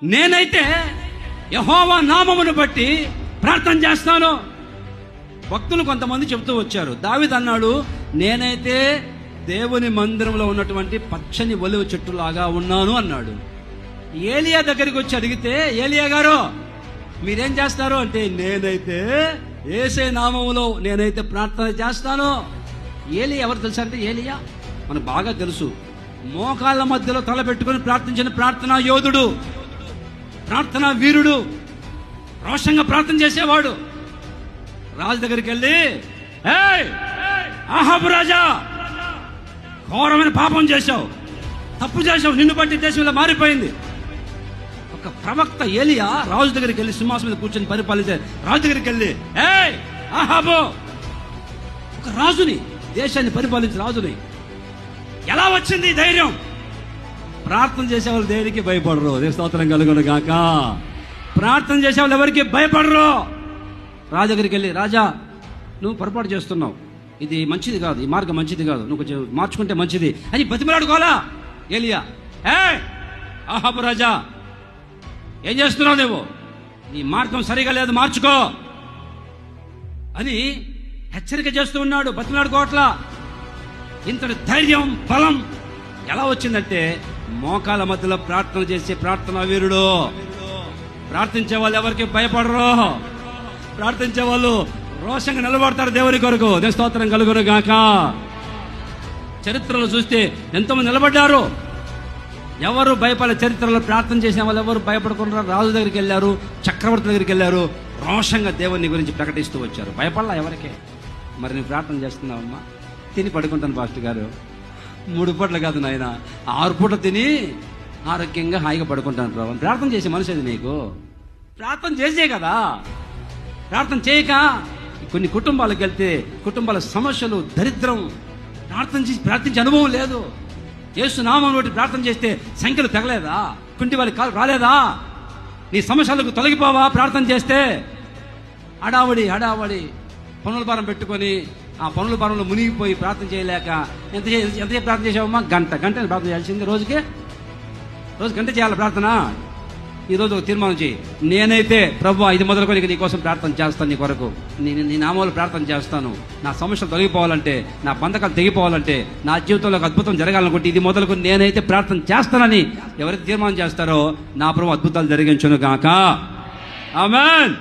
నేనైతే యెహోవా నామమును బట్టి ప్రార్థన చేస్తాను. భక్తులు కొంతమంది చెబుతూ వచ్చారు. దావీదు అన్నాడు, నేనైతే దేవుని మందిరంలో ఉన్నటువంటి పచ్చని ఒలివ చెట్టులాగా ఉన్నాను అన్నాడు. ఏలియా దగ్గరికి వచ్చి అడిగితే, ఏలియా గారు మీరేం చేస్తారు అంటే, నేనైతే యేసే నామములో నేనైతే ప్రార్థన చేస్తాను. ఏలియా ఎవరు తెలుసా అంటే, ఏలియా మనకు బాగా తెలుసు. మోకాళ్ళ మధ్యలో తల పెట్టుకుని ప్రార్థించిన ప్రార్థనా యోధుడు, ప్రార్థనా వీరుడు, రోషంగా ప్రార్థన చేసేవాడు. రాజు దగ్గరికి వెళ్ళి, ఏయ్ అహాబు రాజా, ఘోరమైన పాపం చేశావు, తప్పు చేశావు, నిన్ను బట్టి దేశం ఇలా మారిపోయింది. ఒక ప్రవక్త ఏలియా రాజు దగ్గరికి వెళ్ళి సింహాసనం మీద కూర్చొని పరిపాలించే రాజు దగ్గరికి వెళ్ళి, ఏయ్ అహాబు, ఒక రాజుని, దేశాన్ని పరిపాలించే రాజుని, ఎలా వచ్చింది ధైర్యం? ప్రార్థన చేసేవాళ్ళు దేనికి భయపడరు. స్తోత్రం కలుగును గాక. ప్రార్థన చేసేవాళ్ళు ఎవరికి భయపడరు. రాజు దగ్గరికి వెళ్ళి, రాజా నువ్వు పొరపాటు చేస్తున్నావు, ఇది మంచిది కాదు, ఈ మార్గం మంచిది కాదు, నువ్వు కొంచెం మార్చుకుంటే మంచిది అని బతిమలాడుకోవాలా ఏలియా. అహాబు రాజా, ఏం చేస్తున్నావు నువ్వు? నీ మార్గం సరిగా లేదు, మార్చుకో అని హెచ్చరిక చేస్తూ ఉన్నాడు. బతిమలాడుకోవట్లా. ఇంతటి ధైర్యం, బలం ఎలా వచ్చిందంటే, మోకాల మధ్యలో ప్రార్థన చేసే ప్రార్థనా వీరుడు. ప్రార్థించే వాళ్ళు ఎవరికి భయపడరు. ప్రార్థించే వాళ్ళు రోషంగా నిలబడతారు దేవుని కొరకు. స్తోత్రం కలుగును గాక. చరిత్రలో చూస్తే ఎంతోమంది నిలబడ్డారు. ఎవరు భయపడే, చరిత్రలో ప్రార్థన చేసిన వాళ్ళు ఎవరు భయపడకుండా రాజు దగ్గరికి వెళ్ళారు, చక్రవర్తి దగ్గరికి వెళ్ళారు, రోషంగా దేవుని గురించి ప్రకటిస్తూ వచ్చారు. భయపడలా ఎవరికే. మరి నువ్వు ప్రార్థన చేస్తున్నావమ్మా? తిని పడుకుంటాను పాస్టర్ గారు. 3 పూటలు కాదు నాయన, 6 పూటలు తిని ఆరోగ్యంగా హాయిగా పడుకుంటాను ప్రభు. ప్రార్థన చేసే మనిషి నీకు ప్రార్థన చేసే కదా. ప్రార్థన చేయక కొన్ని కుటుంబాలకు వెళ్తే కుటుంబాల సమస్యలు, దరిద్రం, ప్రార్థించే అనుభవం లేదు. యేసు నామమును బట్టి ప్రార్థన చేస్తే సంఖ్యలు తగలేదా? కుంటి వాళ్ళకి కాలు రాలేదా? నీ సమస్యలకు తొలగిపోవా ప్రార్థన చేస్తే? హడావడి పనుల భారం పెట్టుకొని ఆ పనుల భారంలో మునిగిపోయి ప్రార్థన చేయలేక ఎంతసేపు ప్రార్థన చేసావమ్మా? గంట ప్రార్థన చేయాల్సింది. రోజు గంట చేయాలి ప్రార్థన. ఈరోజు ఒక తీర్మానం చేయి, నేనైతే ప్రభు ఇది మొదలుకొని నీ కోసం ప్రార్థన చేస్తాను, నీ కొరకు నీ నామాలు ప్రార్థన చేస్తాను. నా సమస్యలు తొలగిపోవాలంటే, నా బంధకాలు తెగిపోవాలంటే, నా జీవితంలో ఒక అద్భుతం జరగాలనుకుంటే ఇది మొదలుకొని నేనైతే ప్రార్థన చేస్తానని ఎవరైతే తీర్మానం చేస్తారో నా ప్రభు అద్భుతాలు జరిగించును గాక. ఆమేన్.